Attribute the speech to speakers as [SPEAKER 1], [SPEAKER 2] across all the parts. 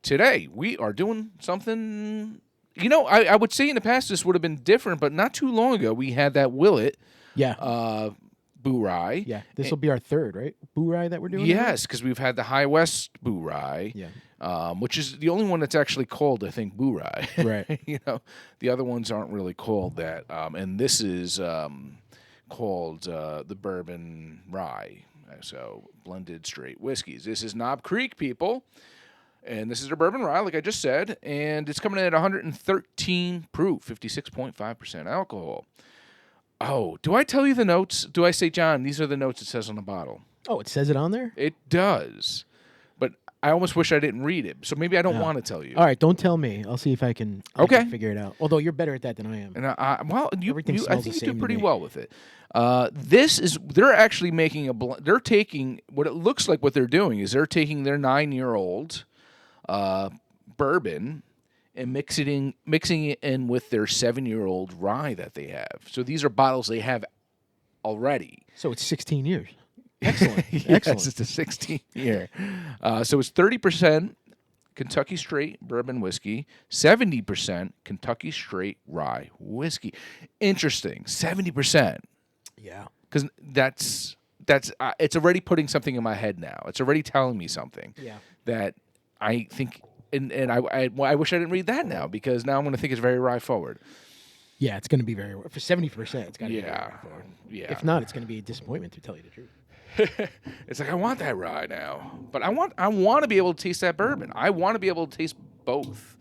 [SPEAKER 1] Today, we are doing something... I would say in the past this would have been different, but not too long ago, we had that Willet bourye.
[SPEAKER 2] Yeah, this will be our third, right? Bourye that we're doing?
[SPEAKER 1] Yes, because we've had the High West bourye, which is the only one that's actually called, I think, bourye.
[SPEAKER 2] Right.
[SPEAKER 1] The other ones aren't really called that. And this is called the Bourbon Rye. So blended straight whiskeys. This is Knob Creek, people. And this is their Bourbon Rye, like I just said. And it's coming in at 113 proof, 56.5% alcohol. Oh, do I tell you the notes? Do I say, John, these are the notes it says on the bottle?
[SPEAKER 2] Oh, it says it on there?
[SPEAKER 1] It does. But I almost wish I didn't read it. So maybe I don't want to tell you.
[SPEAKER 2] All right, don't tell me. I'll see if I can figure it out. Although you're better at that than I am.
[SPEAKER 1] And I think you do pretty
[SPEAKER 2] me.
[SPEAKER 1] well with it. They're actually making they're taking, what it looks like what they're doing is they're taking their 9-year-old bourbon and mixing it in with their 7-year-old rye that they have. So these are bottles they have already.
[SPEAKER 2] So it's 16 years. Excellent.
[SPEAKER 1] Yes,
[SPEAKER 2] Excellent.
[SPEAKER 1] it's a 16-year. So it's 30% Kentucky straight bourbon whiskey, 70% Kentucky straight rye whiskey. Interesting, 70%.
[SPEAKER 2] Yeah.
[SPEAKER 1] Because that's it's already putting something in my head now. It's already telling me something.
[SPEAKER 2] Yeah.
[SPEAKER 1] That I think, and I wish I didn't read that now because now I'm going to think it's very rye forward.
[SPEAKER 2] Yeah, it's going to be very for 70%. It's got to be very rye forward.
[SPEAKER 1] Yeah.
[SPEAKER 2] If not, it's going to be a disappointment to tell you the truth.
[SPEAKER 1] It's like I want that rye now, but I want to be able to taste that bourbon. I want to be able to taste both.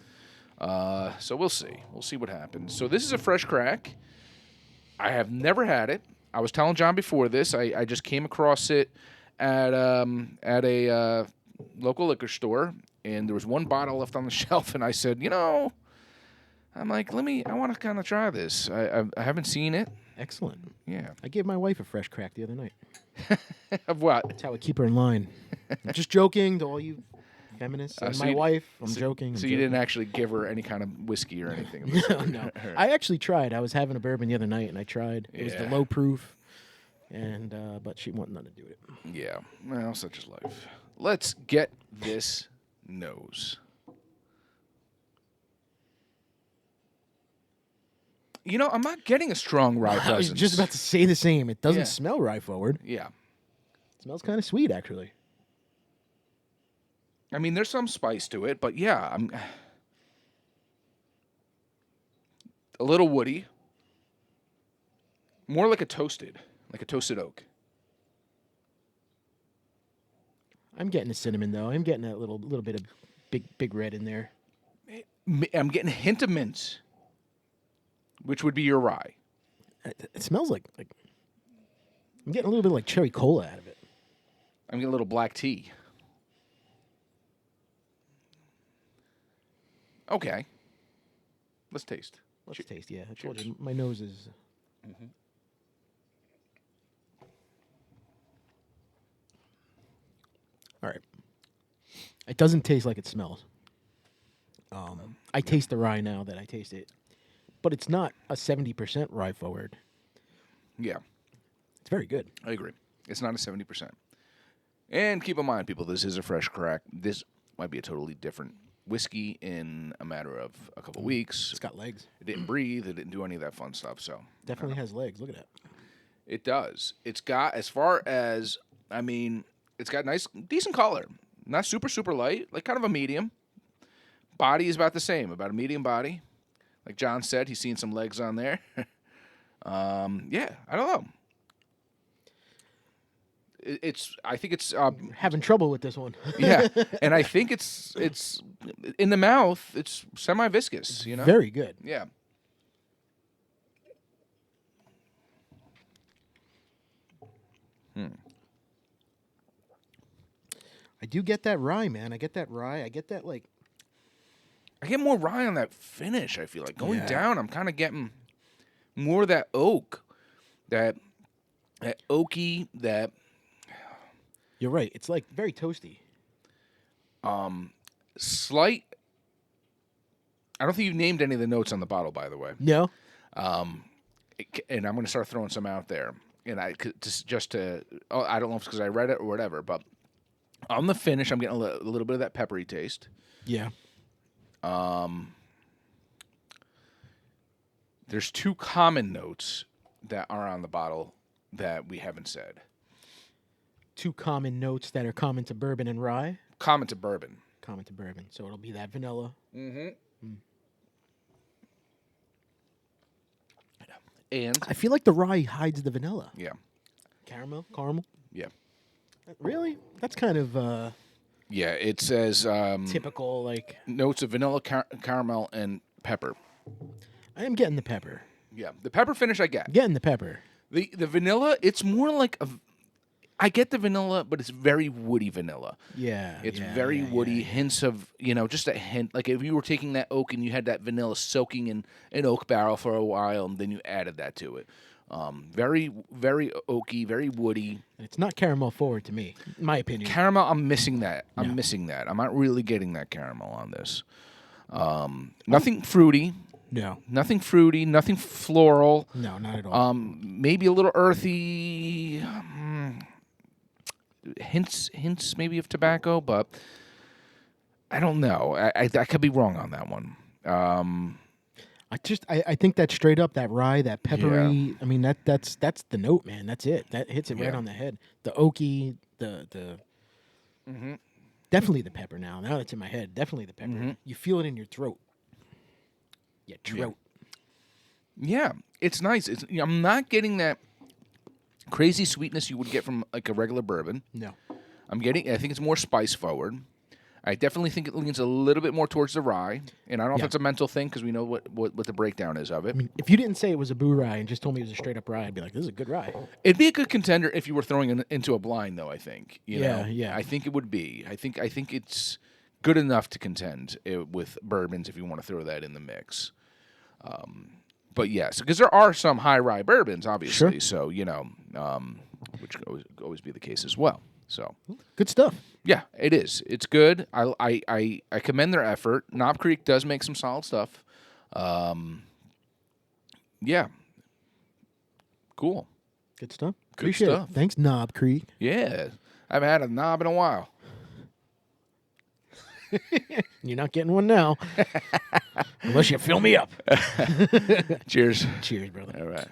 [SPEAKER 1] So we'll see. We'll see what happens. So this is a fresh crack. I have never had it. I was telling John before this. I just came across it at a local liquor store, and there was one bottle left on the shelf, and I said, I'm like, I want to kind of try this. I haven't seen it.
[SPEAKER 2] Excellent.
[SPEAKER 1] Yeah.
[SPEAKER 2] I gave my wife a fresh crack the other night.
[SPEAKER 1] Of what?
[SPEAKER 2] That's how I keep her in line. I'm just joking to all you feminists. And my wife, I'm joking.
[SPEAKER 1] So you didn't actually give her any kind of whiskey or anything?
[SPEAKER 2] No. I actually tried. I was having a bourbon the other night, and I tried. It was the low proof, and but she wanted nothing to do with it.
[SPEAKER 1] Yeah. Well, such is life. Let's get this nose. I'm not getting a strong rye presence.
[SPEAKER 2] I was just about to say the same. It doesn't smell rye forward.
[SPEAKER 1] Yeah.
[SPEAKER 2] It smells kind of sweet, actually.
[SPEAKER 1] I mean, there's some spice to it, but yeah, I'm a little woody. More like a toasted oak.
[SPEAKER 2] I'm getting the cinnamon, though. I'm getting that little bit of big red in there.
[SPEAKER 1] I'm getting a hint of mint, which would be your rye.
[SPEAKER 2] It smells like I'm getting a little bit like cherry cola out of it.
[SPEAKER 1] I'm getting a little black tea. Okay. Let's taste.
[SPEAKER 2] Let's taste, yeah. I told you, my nose is... Mm-hmm. All right. It doesn't taste like it smells. I taste the rye now that I taste it. But it's not a 70% rye forward.
[SPEAKER 1] Yeah.
[SPEAKER 2] It's very good.
[SPEAKER 1] I agree. It's not a 70%. And keep in mind, people, this is a fresh crack. This might be a totally different whiskey in a matter of a couple weeks.
[SPEAKER 2] It's got legs.
[SPEAKER 1] It didn't breathe. It didn't do any of that fun stuff. So
[SPEAKER 2] definitely has legs. Look at that.
[SPEAKER 1] It does. It's got, as far as, it's got nice, decent color. Not super, super light. Like kind of a medium. Body is about the same. About a medium body. Like John said, he's seen some legs on there. Yeah, I don't know. I think it's
[SPEAKER 2] having trouble with this one.
[SPEAKER 1] Yeah, and I think it's in the mouth. It's semi-viscous.
[SPEAKER 2] Very good.
[SPEAKER 1] Yeah.
[SPEAKER 2] I do get that rye, man. I get that rye. I get that
[SPEAKER 1] I get more rye on that finish. I feel like going down, I'm kind of getting more of that oak, that oaky, that.
[SPEAKER 2] You're right. It's like very toasty.
[SPEAKER 1] Slight. I don't think you've named any of the notes on the bottle, by the way.
[SPEAKER 2] No.
[SPEAKER 1] And I'm going to start throwing some out there. And I don't know if it's because I read it or whatever, but On the finish, I'm getting a little bit of that peppery taste.
[SPEAKER 2] Yeah.
[SPEAKER 1] There's 2 common notes that are on the bottle that we haven't said.
[SPEAKER 2] 2 common notes that are common to bourbon and rye.
[SPEAKER 1] Common to bourbon.
[SPEAKER 2] Common to bourbon. So it'll be that vanilla.
[SPEAKER 1] Mm-hmm. And
[SPEAKER 2] I feel like the rye hides the vanilla.
[SPEAKER 1] yeah,
[SPEAKER 2] Caramel?
[SPEAKER 1] yeah,
[SPEAKER 2] Really? That's kind of
[SPEAKER 1] yeah. It says
[SPEAKER 2] typical, like...
[SPEAKER 1] notes of vanilla, caramel, and pepper.
[SPEAKER 2] I am getting the pepper.
[SPEAKER 1] Yeah, the pepper finish I get.
[SPEAKER 2] Getting the pepper.
[SPEAKER 1] The vanilla, it's more like I get the vanilla, but it's very woody vanilla.
[SPEAKER 2] Yeah.
[SPEAKER 1] It's
[SPEAKER 2] yeah,
[SPEAKER 1] very
[SPEAKER 2] yeah,
[SPEAKER 1] woody,
[SPEAKER 2] yeah.
[SPEAKER 1] hints of, just a hint. Like if you were taking that oak and you had that vanilla soaking in an oak barrel for a while, and then you added that to it. Very, very oaky, very woody.
[SPEAKER 2] It's not caramel forward to me, in my opinion.
[SPEAKER 1] Caramel, I'm missing that. I'm missing that. I'm not really getting that caramel on this. Nothing fruity.
[SPEAKER 2] No.
[SPEAKER 1] Nothing fruity. Nothing floral.
[SPEAKER 2] No, not at all.
[SPEAKER 1] Maybe a little earthy. Hints maybe of tobacco, but I don't know. I could be wrong on that one.
[SPEAKER 2] I think that straight up, that rye, that peppery. Yeah. I mean that's the note, man. That's it. That hits it right on the head. The oaky, the definitely the pepper. Now that's in my head. Definitely the pepper. Mm-hmm. You feel it in your throat. Yeah, throat.
[SPEAKER 1] Yeah, it's nice. I'm not getting that crazy sweetness you would get from like a regular bourbon.
[SPEAKER 2] No.
[SPEAKER 1] I think it's more spice forward. I definitely think it leans a little bit more towards the rye, and I don't know if it's a mental thing because we know what the breakdown is of it.
[SPEAKER 2] I mean, if you didn't say it was a bourye and just told me it was a straight up rye, I'd be like, this is a good rye.
[SPEAKER 1] It'd be a good contender if you were throwing it into a blind, though. I think.
[SPEAKER 2] Yeah.
[SPEAKER 1] I think it would be. I think it's good enough to contend with bourbons if you want to throw that in the mix. But yes, because there are some high rye bourbons, obviously.
[SPEAKER 2] Sure.
[SPEAKER 1] So which could always be the case as well. So
[SPEAKER 2] good stuff.
[SPEAKER 1] Yeah, it is. It's good. I commend their effort. Knob Creek does make some solid stuff. Yeah. Cool.
[SPEAKER 2] Good stuff.
[SPEAKER 1] Good
[SPEAKER 2] Appreciate
[SPEAKER 1] stuff.
[SPEAKER 2] It. Thanks, Knob Creek.
[SPEAKER 1] Yeah. I haven't had a knob in a while.
[SPEAKER 2] You're not getting one now. Unless you fill me up.
[SPEAKER 1] Cheers.
[SPEAKER 2] Cheers, brother.
[SPEAKER 1] All right.